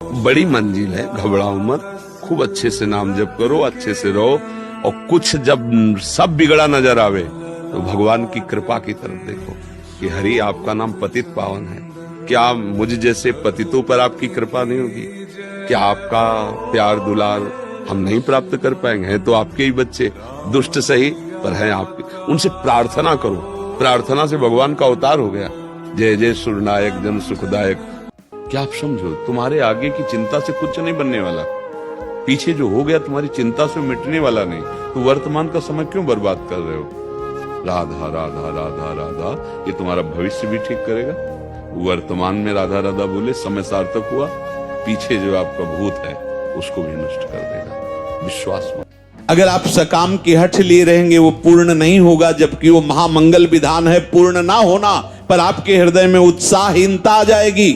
बड़ी मंजिल है, घबराओ मत, खूब अच्छे से नाम जप करो, अच्छे से रहो। और कुछ जब सब बिगड़ा नजर आवे तो भगवान की कृपा की तरफ देखो कि हरि आपका नाम पतित पावन है। क्या मुझ जैसे पतितों पर आपकी कृपा नहीं होगी? क्या आपका प्यार दुलार हम नहीं प्राप्त कर पाएंगे? हैं तो आपके ही बच्चे, दुष्ट सही पर हैं आपके। उनसे प्रार्थना करो, प्रार्थना से भगवान का अवतार हो गया। जय जय सुरनायक जन सुखदायक। क्या आप समझो, तुम्हारे आगे की चिंता से कुछ नहीं बनने वाला, पीछे जो हो गया तुम्हारी चिंता से मिटने वाला नहीं। तो वर्तमान का समय क्यों बर्बाद कर रहे हो? राधा राधा राधा राधा ये तुम्हारा भविष्य भी ठीक करेगा। वर्तमान में राधा राधा बोले समय सार्थक हुआ, पीछे जो आपका भूत है उसको भी नष्ट कर देगा। विश्वास मत। अगर आप सकाम की हठ लिए रहेंगे वो पूर्ण नहीं होगा, जबकि वो महामंगल विधान है पूर्ण ना होना। पर आपके हृदय में उत्साहहीनता आ जाएगी,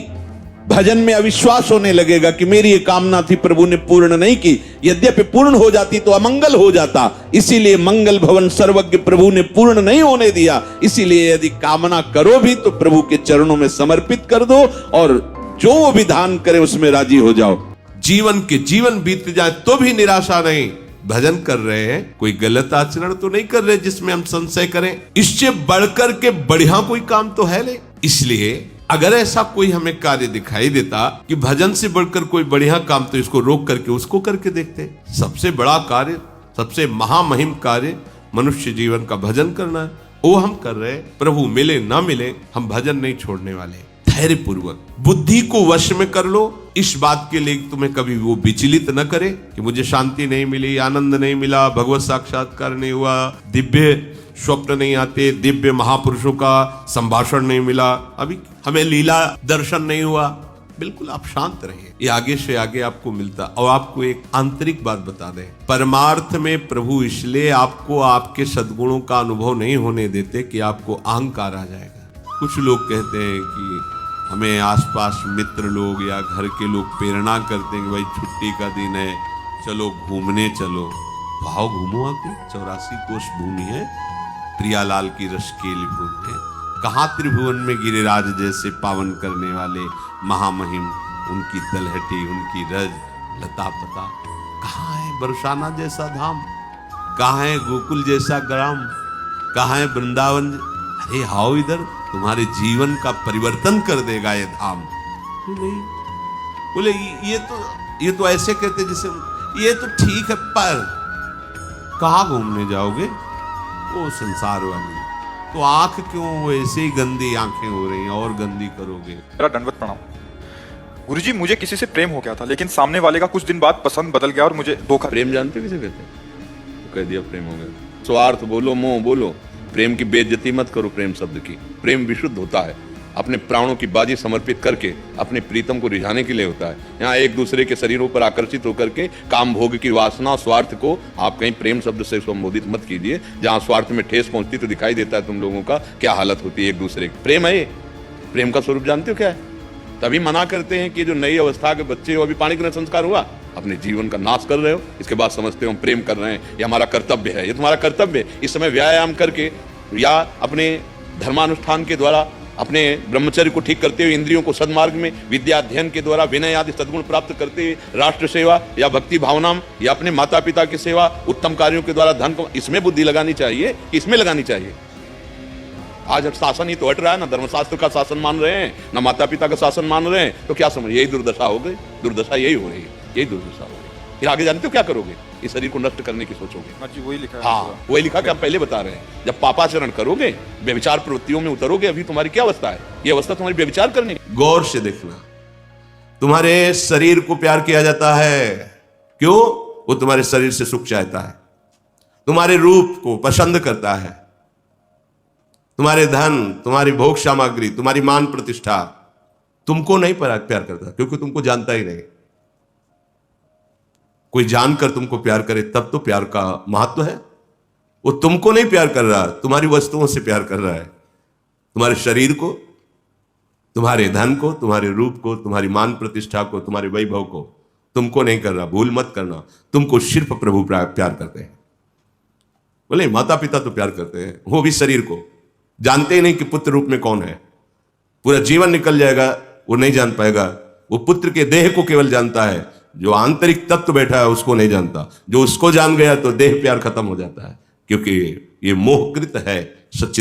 भजन में अविश्वास होने लगेगा कि मेरी ये कामना थी प्रभु ने पूर्ण नहीं की। यद्यपि पूर्ण हो जाती तो अमंगल हो जाता, इसीलिए मंगल भवन सर्वज्ञ प्रभु ने पूर्ण नहीं होने दिया। इसीलिए यदि कामना करो भी तो प्रभु के चरणों में समर्पित कर दो और जो वो विधान करे उसमें राजी हो जाओ। जीवन बीत जाए तो भी निराशा नहीं। भजन कर रहे हैं, कोई गलत आचरण तो नहीं कर रहे जिसमें हम संशय करें। इससे बढ़कर के बढ़िया कोई काम तो है नहीं। इसलिए अगर ऐसा कोई हमें कार्य दिखाई देता कि भजन से बढ़कर कोई बढ़िया काम, तो इसको रोक करके उसको करके देखते। सबसे बड़ा कार्य, सबसे महामहिम कार्य मनुष्य जीवन का भजन करना है, वो हम कर रहे हैं। प्रभु मिले ना मिले हम भजन नहीं छोड़ने वाले। धैर्य पूर्वक बुद्धि को वश में कर लो। इस बात के लिए तुम्हें कभी वो विचलित न करे कि मुझे शांति नहीं मिली, आनंद नहीं मिला, भगवत साक्षात्कार नहीं हुआ, दिव्य स्वप्न नहीं आते, दिव्य महापुरुषों का संभाषण नहीं मिला, अभी हमें लीला दर्शन नहीं हुआ। बिल्कुल आप शांत रहिए, ये आगे से आगे आपको मिलता। और आपको एक आंतरिक बात बता दें, परमार्थ में प्रभु इसलिए आपको आपके सद्गुणों का अनुभव नहीं होने देते कि आपको अहंकार आ जाएगा। कुछ लोग कहते हैं कि हमें आसपास मित्र लोग या घर के लोग प्रेरणा करते हैं कि भाई छुट्टी का दिन है, चलो घूमने चलो। भाव घूमो, आके 84 कोस भूमि है, प्रियालाल की रसकेली भूमि है। कहाँ त्रिभुवन में गिरिराज जैसे पावन करने वाले महामहिम, उनकी तलहटी, उनकी रज लता पता कहाँ है? बरसाना जैसा धाम कहाँ है? गोकुल जैसा ग्राम कहाँ है? वृंदावन। अरे आओ इधर, तुम्हारे जीवन का परिवर्तन कर देगा ये धाम। नहीं बोले ये तो ऐसे कहते जैसे ये तो ठीक है, पर कहाँ घूमने जाओगे? वो संसार वाली। तो आंख क्यों ऐसे ही गंदी आंखें हो रही हैं और गंदी करोगे? मेरा दंडवत प्रणाम। गुरुजी, मुझे किसी से प्रेम हो गया था, लेकिन सामने वाले का कुछ दिन बाद पसंद बदल गया और मुझे धोखा। प्रेम जानते किसे कहते हैं? तो कह दिया प्रेम हो गया। स्वार्थ बोलो, मोह बोलो, प्रेम की बेइज्जती मत करो। प्रेम शब्द की, प्रेम विशुद्ध होता है, अपने प्राणों की बाजी समर्पित करके अपने प्रीतम को रिझाने के लिए होता है। यहाँ एक दूसरे के शरीरों पर आकर्षित होकर के काम भोग की वासना, स्वार्थ को आप कहीं प्रेम शब्द से संबोधित मत कीजिए। जहाँ स्वार्थ में ठेस पहुंचती तो दिखाई देता है तुम लोगों का क्या हालत होती है एक दूसरे की। प्रेम है ये, प्रेम का स्वरूप जानते हो क्या है? तभी मना करते हैं कि जो नई अवस्था के बच्चे हो, अभी पाणी ग्रहण संस्कार हुआ, अपने जीवन का नाश कर रहे हो, इसके बाद समझते हो हम प्रेम कर रहे हैं, ये हमारा कर्तव्य है। ये तुम्हारा कर्तव्य है। इस समय व्यायाम करके या अपने धर्मानुष्ठान के द्वारा अपने ब्रह्मचर्य को ठीक करते हुए, इंद्रियों को सद्मार्ग में विद्या अध्ययन के द्वारा विनय आदि सद्गुण प्राप्त करते हुए, राष्ट्र सेवा या भक्ति भावना या अपने माता पिता की सेवा, उत्तम कार्यों के द्वारा धन को, इसमें बुद्धि लगानी चाहिए कि इसमें लगानी चाहिए? आज शासन ही तो हट रहा है ना, धर्मशास्त्र का शासन मान रहे हैं ना माता पिता का शासन मान रहे हैं। तो क्या समझ, यही दुर्दशा हो गई। दुर्दशा यही हो रही है, यही दुर्दशा हो रही है। फिर आगे जानते हो क्या करोगे? इस शरीर को नष्ट करने की सोचोगे। हाँ जी, वही लिखा है। हाँ, वही लिखा कि हम पहले बता रहे हैं। जब पापाचरण करोगे, व्यभिचार प्रवृत्तियों में उतरोगे, अभी तुम्हारी क्या अवस्था है? ये अवस्था तुम्हारी व्यभिचार करने की। गौर से देखना, तुम्हारे शरीर को प्यार किया जाता है। क्यों? वो तुम्हारे शरीर से सुख चाहता है, तुम्हारे रूप को पसंद करता है, तुम्हारे धन, तुम्हारी भोग सामग्री, तुम्हारी मान प्रतिष्ठा तुमको नहीं प्यार करता, क्योंकि तुमको जानता ही नहीं। कोई जानकर तुमको प्यार करे तब तो प्यार का महत्व है। वो तुमको नहीं प्यार कर रहा, तुम्हारी वस्तुओं से प्यार कर रहा है। तुम्हारे शरीर को, तुम्हारे धन को, तुम्हारे रूप को, तुम्हारी मान प्रतिष्ठा को, तुम्हारे वैभव को तुमको नहीं कर रहा। भूल मत करना, तुमको सिर्फ प्रभु प्यार करते हैं। बोले माता पिता तो प्यार करते हैं, वो भी शरीर को जानते ही नहीं कि पुत्र रूप में कौन है। पूरा जीवन निकल जाएगा, वो नहीं जान पाएगा वो पुत्र के देह को केवल जानता है, जो आंतरिक तत्व बैठा है उसको नहीं जानता। जो उसको जान गया तो देह प्यार खत्म हो जाता है, क्योंकि ये मोहकृत है सच्चिदानंद